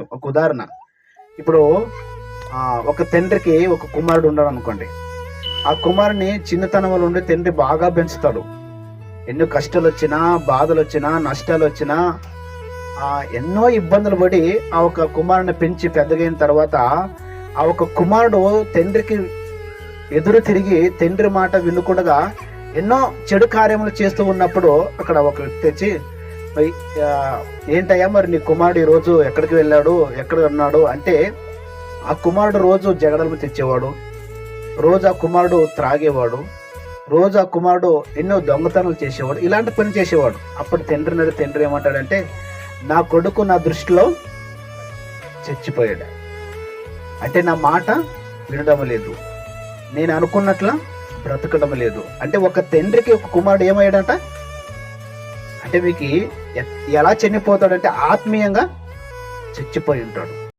ఒక ఉదాహరణ. ఇప్పుడు ఒక తండ్రికి ఒక కుమారుడు ఉన్నాడు అనుకోండి. ఆ కుమారుని చిన్నతనంలో ఉండి తండ్రి బాగా పెంచుతాడు. ఎన్నో కష్టాలు వచ్చినా, బాధలు వచ్చినా, నష్టాలు వచ్చినా, ఎన్నో ఇబ్బందులు పడి ఆ ఒక కుమారుని పెంచి పెద్దగైన తర్వాత ఆ ఒక కుమారుడు తండ్రికి ఎదురు తిరిగి తండ్రి మాట వినకుండా ఎన్నో చెడు కార్యములు చేస్తూ ఉన్నప్పుడు అక్కడ ఒక వ్యక్తి వచ్చి, ఏంటయ్యా మరి నీ కుమారుడు ఈరోజు ఎక్కడికి వెళ్ళాడు, ఎక్కడ ఉన్నాడు అంటే, ఆ కుమారుడు రోజు జగడలు తెచ్చేవాడు, రోజు ఆ కుమారుడు త్రాగేవాడు, రోజు ఆ కుమారుడు ఎన్నో దొంగతనాలు చేసేవాడు, ఇలాంటి పని చేసేవాడు. అప్పుడు తండ్రి ఏమంటాడంటే, నా కొడుకు నా దృష్టిలో చచ్చిపోయాడు. అంటే నా మాట వినడం లేదు, నేను అనుకున్నట్ల బ్రతకడం లేదు. అంటే ఒక తండ్రికి ఒక కుమారుడు ఏమయ్యాడంట అంటే, మీకు ఎలా చనిపోతాడంటే ఆత్మీయంగా చచ్చిపోయి ఉంటాడు.